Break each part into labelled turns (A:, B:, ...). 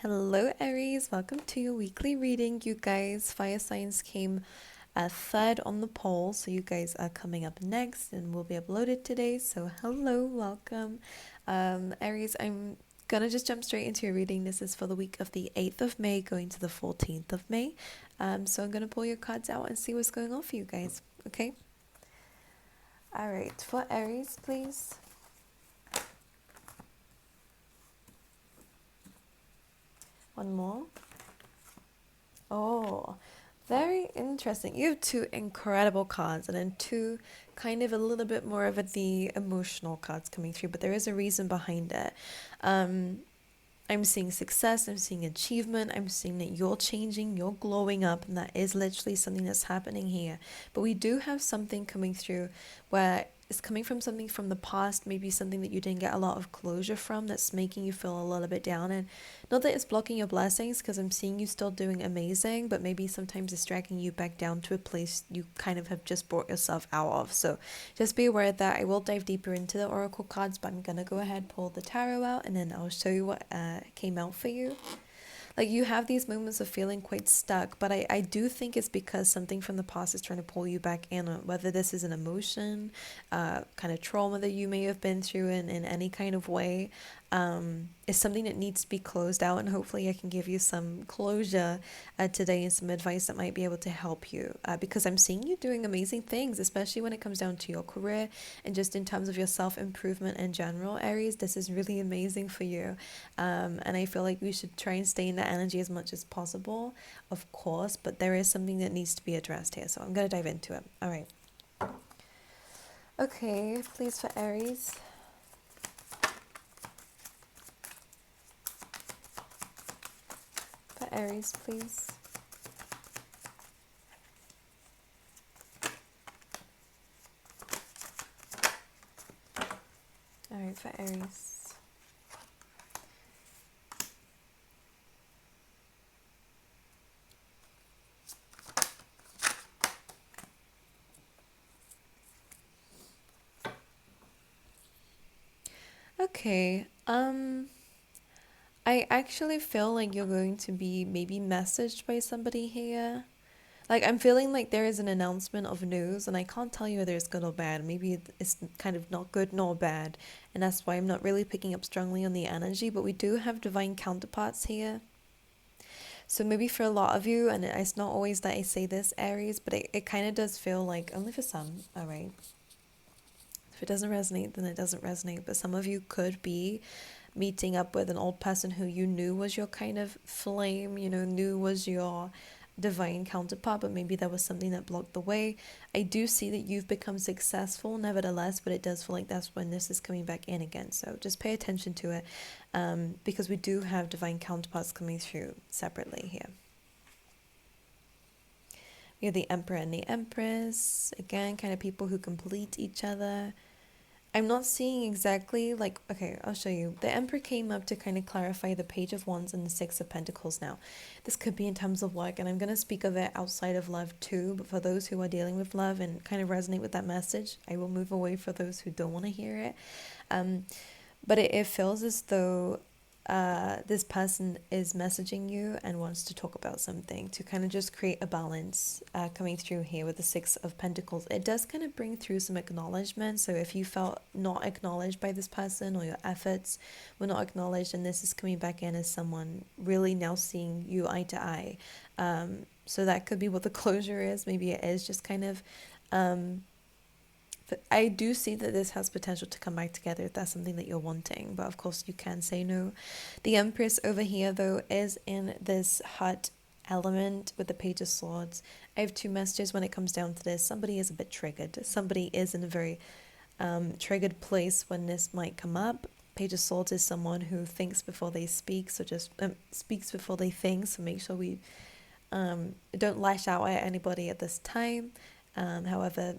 A: Hello, Aries. Welcome to your weekly reading. You guys, fire signs came third on the poll, so you guys are coming up next and will be uploaded today. So, hello, welcome. Aries, I'm gonna just jump straight into your reading. This is for the week of the 8th of May going to the 14th of May. So, I'm gonna pull your cards out and see what's going on for you guys, okay? All right, for Aries, please. One more. Oh, very interesting. You have two incredible cards and then two kind of a little bit more of the emotional cards coming through, but there is a reason behind it. Um, I'm seeing success, I'm seeing achievement, I'm seeing that you're changing, you're glowing up, and that is literally something that's happening here. But we do have something coming through where it's coming from something from the past, maybe something that you didn't get a lot of closure from that's making you feel a little bit down. And not that it's blocking your blessings, because I'm seeing you still doing amazing, but maybe sometimes it's dragging you back down to a place you kind of have just brought yourself out of. So just be aware of that. I will dive deeper into the oracle cards, but I'm gonna go ahead, pull the tarot out, and then I'll show you what came out for you. Like, you have these moments of feeling quite stuck, but I do think it's because something from the past is trying to pull you back in, whether this is an emotion, kind of trauma that you may have been through in any kind of way. Is something that needs to be closed out, and hopefully I can give you some closure today and some advice that might be able to help you, because I'm seeing you doing amazing things, especially when it comes down to your career and just in terms of your self-improvement in general. Aries, this is really amazing for you, and I feel like we should try and stay in that energy as much as possible, of course, but there is something that needs to be addressed here, so I'm going to dive into it. All right. Okay, please, for Aries. For Aries, please. All right, for Aries. Okay, I actually feel like you're going to be maybe messaged by somebody here. Like, I'm feeling like there is an announcement of news, and I can't tell you whether it's good or bad. Maybe it's kind of not good nor bad, and that's why I'm not really picking up strongly on the energy, but we do have divine counterparts here. So maybe for a lot of you, and it's not always that I say this, Aries, but it kind of does feel like, only for some, all right? If it doesn't resonate, then it doesn't resonate, but some of you could be meeting up with an old person who you knew was your kind of flame, knew was your divine counterpart, but maybe there was something that blocked the way. I do see that you've become successful nevertheless, but it does feel like that's when this is coming back in again. So just pay attention to it, because we do have divine counterparts coming through separately here. We have the Emperor and the Empress, again, kind of people who complete each other. I'm not seeing exactly, like, okay, I'll show you. The Emperor came up to kind of clarify the Page of Wands and the Six of Pentacles now. This could be in terms of work, and I'm going to speak of it outside of love too, but for those who are dealing with love and kind of resonate with that message, I will move away for those who don't want to hear it. But it feels as though this person is messaging you and wants to talk about something to kind of just create a balance coming through here with the Six of Pentacles. It does kind of bring through some acknowledgement. So if you felt not acknowledged by this person, or your efforts were not acknowledged, and this is coming back in as someone really now seeing you eye to eye. So that could be what the closure is. Maybe it is just kind of but I do see that this has potential to come back together if that's something that you're wanting. But of course, you can say no. The Empress over here, though, is in this hut element with the Page of Swords. I have two messages when it comes down to this. Somebody is a bit triggered. Somebody is in a very triggered place when this might come up. Page of Swords is someone who thinks before they speak, so just speaks before they think. So make sure we don't lash out at anybody at this time. However,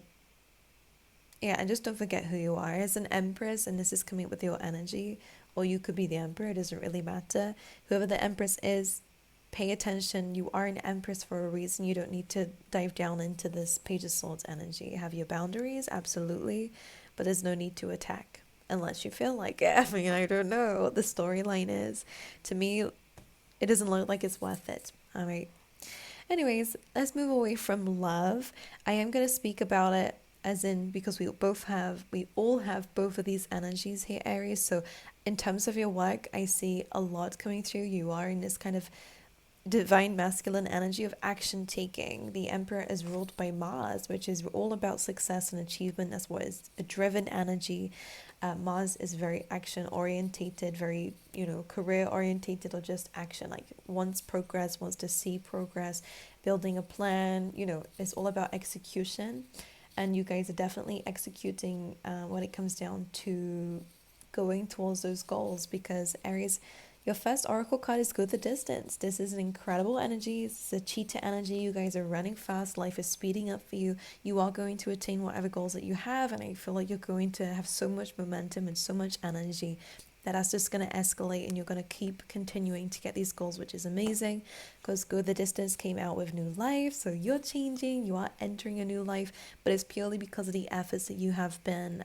A: yeah, and just don't forget who you are as an Empress, and this is coming with your energy, or you could be the Emperor, it doesn't really matter. Whoever the Empress is, pay attention. You are an Empress for a reason. You don't need to dive down into this Page of Swords energy. Have your boundaries, absolutely, but there's no need to attack unless you feel like it. I mean, I don't know what the storyline is. To me, it doesn't look like it's worth it. All right. Anyways, let's move away from love. I am going to speak about it as in because we all have both of these energies here, Aries. So in terms of your work, I see a lot coming through. You are in this kind of divine masculine energy of action taking. The Emperor is ruled by Mars, which is all about success and achievement. That's what is a driven energy. Mars is very action orientated, very, career orientated, or just action, like wants progress, wants to see progress, building a plan. It's all about execution. And you guys are definitely executing when it comes down to going towards those goals, because Aries, your first oracle card is Go the Distance. This is an incredible energy. It's a cheetah energy. You guys are running fast. Life is speeding up for you. You are going to attain whatever goals that you have. And I feel like you're going to have so much momentum and so much energy that's just going to escalate, and you're going to keep continuing to get these goals, which is amazing, because Go the Distance came out with new life. So you're changing. You are entering a new life. But it's purely because of the efforts that you have been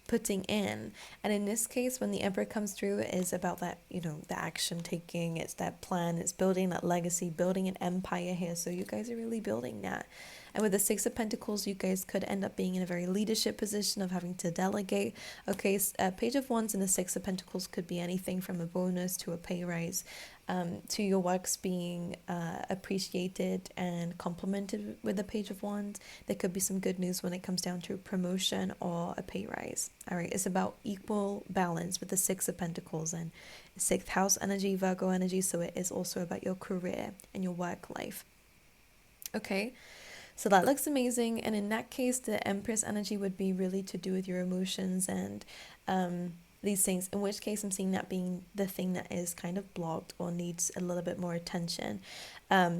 A: putting in. And in this case, when the Emperor comes through, it is about that, the action taking. It's that plan. It's building that legacy, building an empire here. So you guys are really building that. And with the Six of Pentacles, you guys could end up being in a very leadership position of having to delegate. Okay, Page of Wands and the Six of Pentacles could be anything from a bonus to a pay rise, to your works being appreciated and complimented with the Page of Wands. There could be some good news when it comes down to promotion or a pay rise. All right, it's about equal balance with the Six of Pentacles and sixth house energy, Virgo energy. So it is also about your career and your work life. Okay. So that looks amazing. And in that case, the Empress energy would be really to do with your emotions and these things, in which case I'm seeing that being the thing that is kind of blocked or needs a little bit more attention,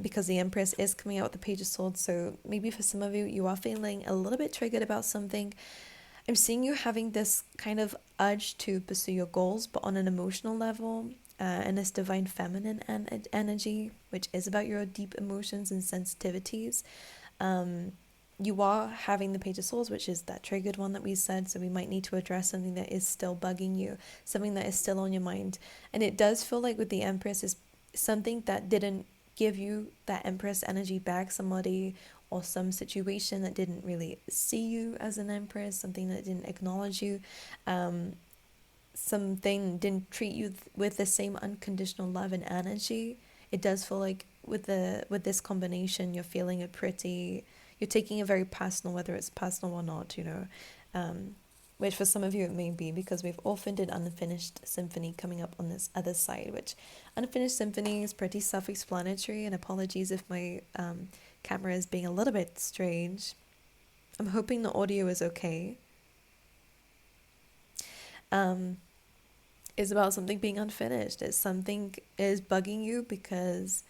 A: because the Empress is coming out with the Page of Swords. So maybe for some of you, you are feeling a little bit triggered about something. I'm seeing you having this kind of urge to pursue your goals, but on an emotional level, and this divine feminine energy, which is about your deep emotions and sensitivities. You are having the Page of Swords, which is that triggered one that we said. So we might need to address something that is still bugging you, something that is still on your mind. And it does feel like with the Empress is something that didn't give you that Empress energy back, somebody or some situation that didn't really see you as an Empress, something that didn't acknowledge you, something didn't treat you with the same unconditional love and energy. It does feel like with this combination, you're feeling you're taking it very personal, whether it's personal or not, which for some of you it may be, because we've orphaned an unfinished symphony coming up on this other side, which unfinished symphony is pretty self-explanatory, and apologies if my camera is being a little bit strange. I'm hoping the audio is okay. Is about something being unfinished. It's something is bugging you because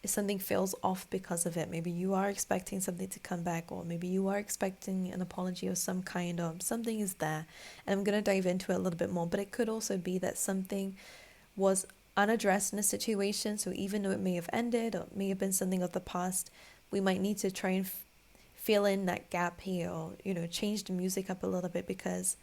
A: something feels off because of it. Maybe you are expecting something to come back, or maybe you are expecting an apology of some kind, or something is there. And I'm going to dive into it a little bit more, but it could also be that something was unaddressed in a situation. So even though it may have ended, or it may have been something of the past, we might need to try and fill in that gap here, or, change the music up a little bit, because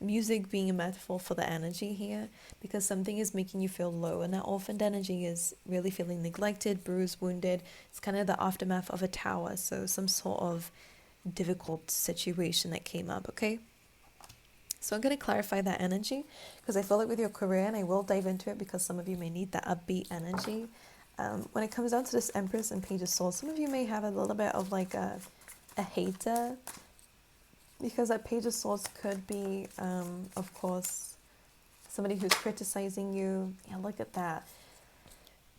A: music being a metaphor for the energy here, because something is making you feel low, and that orphaned energy is really feeling neglected, bruised, wounded. It's kind of the aftermath of a tower, so some sort of difficult situation that came up. Okay, so I'm going to clarify that energy, because I feel like with your career, and I will dive into it because some of you may need that upbeat energy, when it comes down to this Empress and Page of Swords, some of you may have a little bit of like a hater, because that Page of Swords could be, of course, somebody who's criticizing you. Yeah, look at that.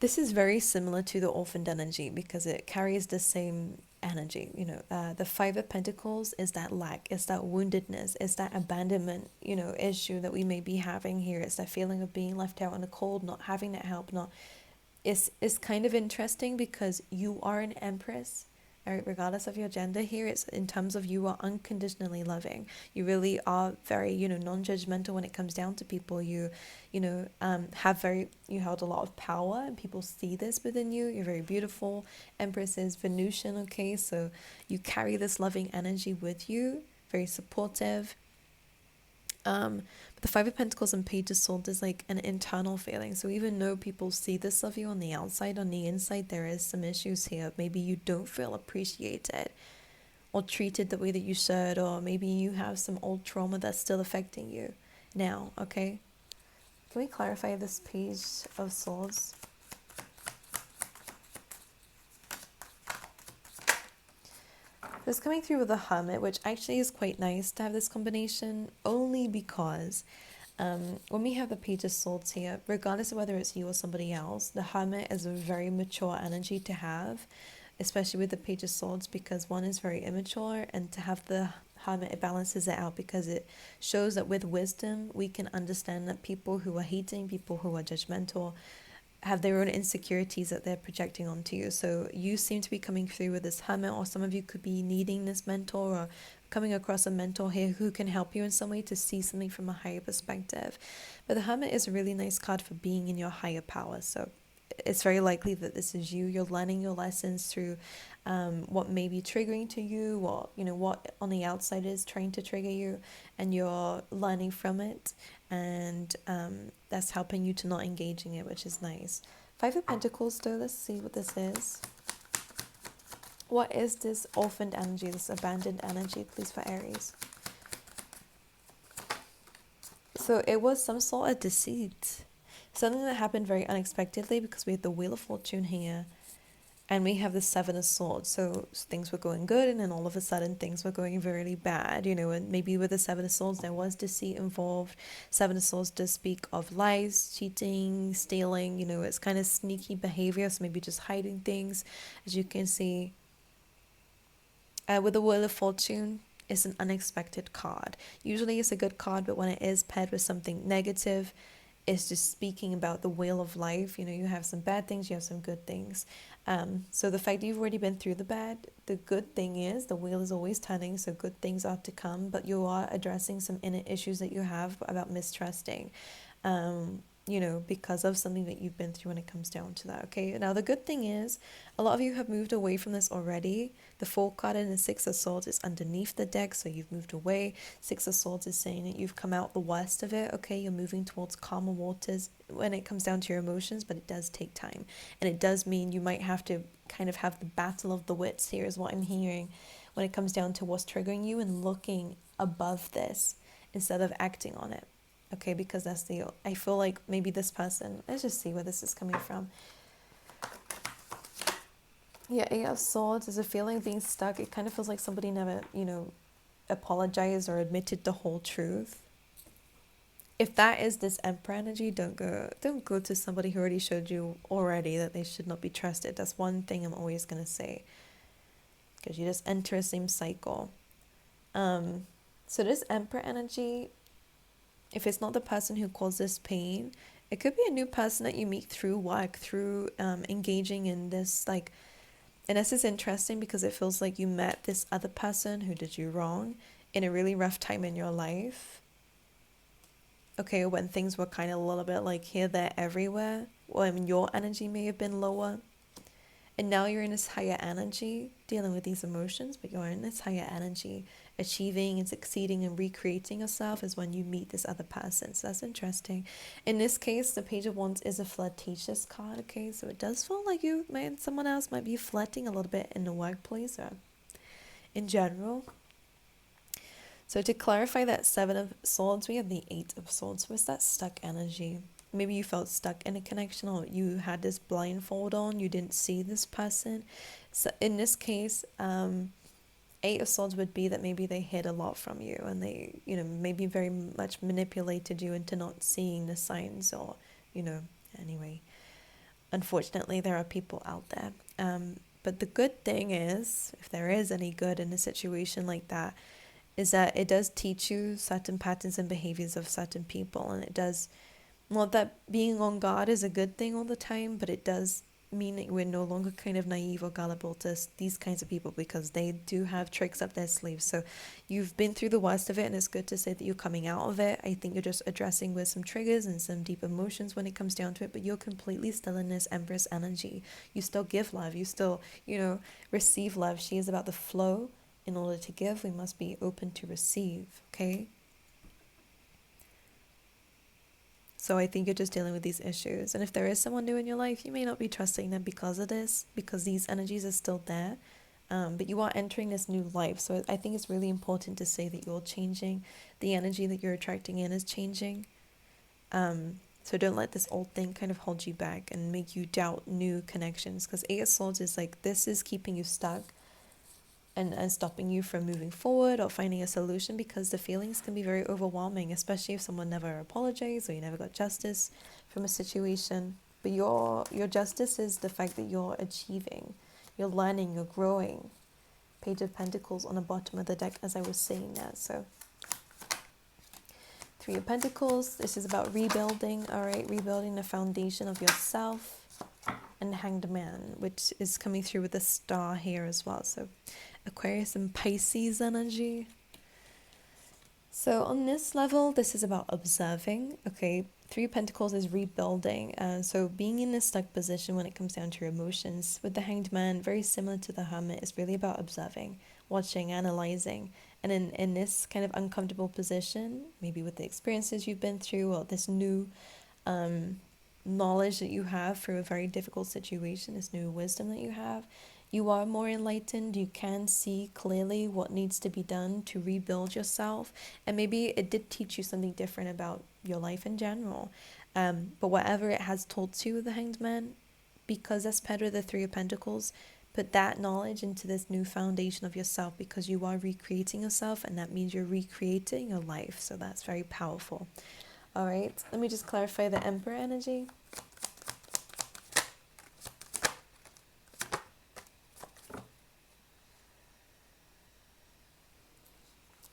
A: This is very similar to the orphaned energy, because it carries the same energy. The Five of Pentacles is that lack, it's that woundedness, it's that abandonment, issue that we may be having here. It's that feeling of being left out in the cold, not having that help. It's kind of interesting, because you are an Empress. All right, regardless of your gender here, it's in terms of you are unconditionally loving. You really are very, non-judgmental when it comes down to people. You held a lot of power, and people see this within you. You're very beautiful. Empress is Venusian, okay? So you carry this loving energy with you, very supportive. But The Five of Pentacles and Page of Swords is like an internal feeling. So even though people see this of you on the outside, on the inside, there is some issues here. Maybe you don't feel appreciated or treated the way that you should, or maybe you have some old trauma that's still affecting you now, okay? Can we clarify this Page of Swords? This coming through with the Hermit, which actually is quite nice to have this combination, only because when we have the Page of Swords here, regardless of whether it's you or somebody else, the Hermit is a very mature energy to have, especially with the Page of Swords, because one is very immature, and to have the Hermit, it balances it out, because it shows that with wisdom we can understand that people who are hating, people who are judgmental, have their own insecurities that they're projecting onto you. So you seem to be coming through with this Hermit, or some of you could be needing this mentor or coming across a mentor here who can help you in some way to see something from a higher perspective. But the Hermit is a really nice card for being in your higher power. So it's very likely that this is you. You're learning your lessons through what may be triggering to you, or what on the outside is trying to trigger you, and you're learning from it, and that's helping you to not engage in it, which is nice. Five of Pentacles though, let's see what this is. What is this orphaned energy, this abandoned energy, please, for Aries? So it was some sort of deceit. Something that happened very unexpectedly, because we had the Wheel of Fortune here and we have the Seven of Swords. So things were going good, and then all of a sudden things were going really bad, and maybe with the Seven of Swords there was deceit involved. Seven of Swords does speak of lies, cheating, stealing, it's kind of sneaky behavior, so maybe just hiding things, as you can see. With the Wheel of Fortune, it's an unexpected card. Usually it's a good card, but when it is paired with something negative, it's just speaking about the wheel of life. You have some bad things, you have some good things. So the fact that you've already been through the bad, the good thing is the wheel is always turning, so good things are to come, but you are addressing some inner issues that you have about mistrusting, because of something that you've been through when it comes down to that, okay? Now, the good thing is a lot of you have moved away from this already. The Fool card and the Six of Swords is underneath the deck, so you've moved away. Six of Swords is saying that you've come out the worst of it, okay? You're moving towards calmer waters when it comes down to your emotions, but it does take time. And it does mean you might have to kind of have the battle of the wits here, is what I'm hearing, when it comes down to what's triggering you, and looking above this instead of acting on it. Okay, because I feel like maybe this person, let's just see where this is coming from. Yeah, Eight of Swords is a feeling of being stuck. It kind of feels like somebody never, apologized or admitted the whole truth. If that is this Emperor energy, don't go to somebody who already showed you already that they should not be trusted. That's one thing I'm always going to say, because you just enter the same cycle. So this Emperor energy, if it's not the person who caused this pain, it could be a new person that you meet through work, through engaging in this, and this is interesting because it feels like you met this other person who did you wrong in a really rough time in your life. Okay, when things were kind of a little bit here, there, everywhere. Well, your energy may have been lower. And now you're in this higher energy, dealing with these emotions, but you're in this higher energy. Achieving and succeeding and recreating yourself is when you meet this other person. So that's interesting. In this case, the Page of Wands is a flirtatious card, okay? So it does feel like someone else might be flirting a little bit in the workplace or in general. So to clarify that Seven of Swords, we have the Eight of Swords. What's that stuck energy? Maybe you felt stuck in a connection, or you had this blindfold on, you didn't see this person. So in this case, Eight of Swords would be that maybe they hid a lot from you, and they, maybe very much manipulated you into not seeing the signs, or, anyway. Unfortunately, there are people out there. But the good thing is, if there is any good in a situation like that, is that it does teach you certain patterns and behaviors of certain people, and it does, not that being on guard is a good thing all the time, but it does mean that we're no longer kind of naive or gullible to these kinds of people, because they do have tricks up their sleeves. So you've been through the worst of it, and it's good to say that you're coming out of it. I think you're just addressing with some triggers and some deep emotions when it comes down to it, but you're completely still in this Empress energy. You still give love, you still, receive love. She is about the flow. In order to give, we must be open to receive, okay? So I think you're just dealing with these issues. And if there is someone new in your life, you may not be trusting them because of this, because these energies are still there. But you are entering this new life. So I think it's really important to say that you're changing. The energy that you're attracting in is changing. So don't let this old thing kind of hold you back and make you doubt new connections. Because Eight of Swords is like, this is keeping you stuck and stopping you from moving forward or finding a solution, because the feelings can be very overwhelming, especially if someone never apologized or you never got justice from a situation. But your justice is the fact that you're achieving, you're learning, you're growing. Page of Pentacles on the bottom of the deck, as I was saying that. So Three of Pentacles, this is about rebuilding, all right? Rebuilding the foundation of yourself. And Hanged Man, which is coming through with a star here as well. So Aquarius and Pisces energy. So on this level, this is about observing, okay? Three of Pentacles is rebuilding. So being in a stuck position when it comes down to your emotions. With the Hanged Man, very similar to the Hermit, it's really about observing, watching, analyzing. And in this kind of uncomfortable position, maybe with the experiences you've been through or this new knowledge that you have through a very difficult situation, this new wisdom that you have, you are more enlightened. You can see clearly what needs to be done to rebuild yourself, and maybe it did teach you something different about your life in general, but whatever it has taught you, the Hanged Man, because that's part of the Three of Pentacles, put that knowledge into this new foundation of yourself, because you are recreating yourself, and that means you're recreating your life. So that's very powerful. All right, let me just clarify the Emperor energy.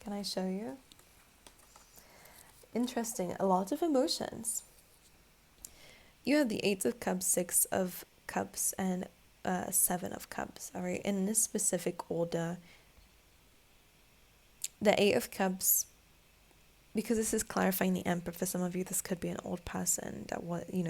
A: Can I show you? Interesting, a lot of emotions. You have the Eight of Cups, Six of Cups, and Seven of Cups. All right, in this specific order, the Eight of Cups, because this is clarifying the Emperor, for some of you, this could be an old person that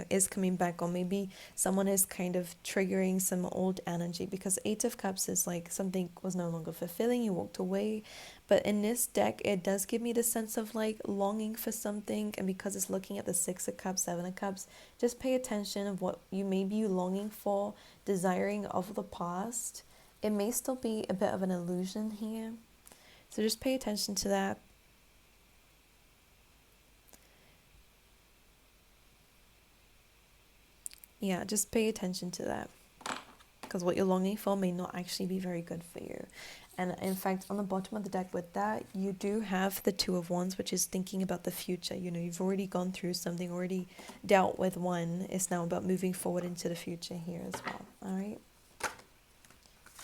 A: is coming back, or maybe someone is kind of triggering some old energy, because Eight of Cups is like something was no longer fulfilling, you walked away. But in this deck, it does give me the sense of like longing for something, and because it's looking at the Six of Cups, Seven of Cups, just pay attention of what you may be longing for, desiring of the past. It may still be a bit of an illusion here, so just pay attention to that. Yeah, just pay attention to that, because what you're longing for may not actually be very good for you. And in fact, on the bottom of the deck with that, you do have the Two of Wands, which is thinking about the future. You've already gone through something, already dealt with one. It's now about moving forward into the future here as well. All right.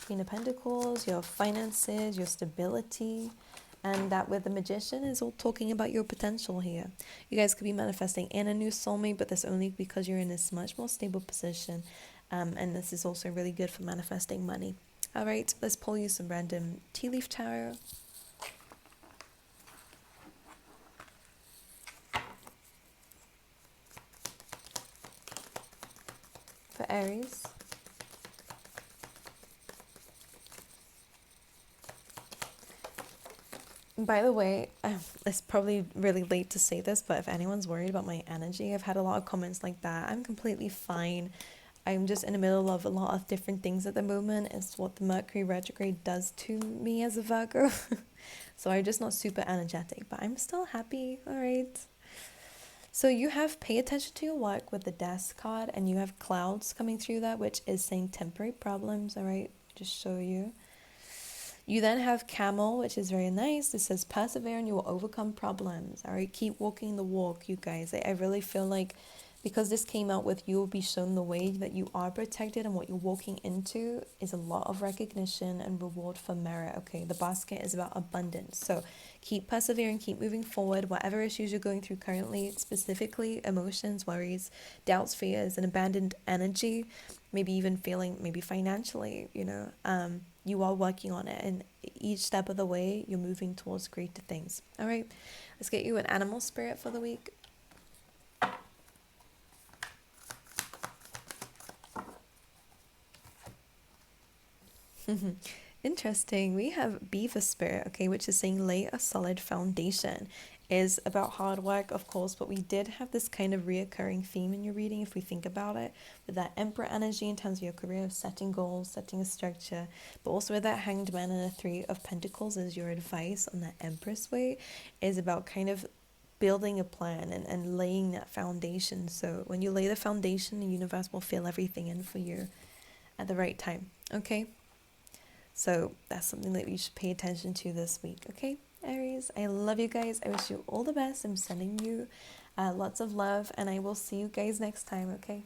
A: Queen of Pentacles, your finances, your stability. And that with the Magician is all talking about your potential here. You guys could be manifesting in a new soulmate, but that's only because you're in this much more stable position. And this is also really good for manifesting money. All right, let's pull you some random tea leaf tarot. For Aries. By the way, it's probably really late to say this, but if anyone's worried about my energy, I've had a lot of comments like that. I'm completely fine. I'm just in the middle of a lot of different things at the moment. It's what the Mercury retrograde does to me as a Virgo. So I'm just not super energetic, but I'm still happy, all right? So you have pay attention to your work with the Death card, and you have clouds coming through that, which is saying temporary problems, all right? Just show you. You then have Camel, which is very nice. It says persevere and you will overcome problems. All right, keep walking the walk, you guys. I really feel like because this came out with you will be shown the way that you are protected, and what you're walking into is a lot of recognition and reward for merit. Okay, the basket is about abundance. So keep persevering, keep moving forward. Whatever issues you're going through currently, specifically emotions, worries, doubts, fears, and abandoned energy, maybe even feeling maybe financially, you are working on it, and each step of the way you're moving towards greater things. All right, let's get you an animal spirit for the week. Interesting. We have beaver spirit, okay, which is saying lay a solid foundation. is about hard work, of course, but we did have this kind of reoccurring theme in your reading if we think about it, with that Emperor energy in terms of your career, of setting goals, setting a structure, but also with that Hanged Man and a Three of Pentacles as your advice on that Empress way, is about kind of building a plan and laying that foundation. So when you lay the foundation, the universe will fill everything in for you at the right time. Okay? So that's something that you should pay attention to this week. Okay, Aries, I love you guys. I wish you all the best. I'm sending you lots of love, and I will see you guys next time. Okay?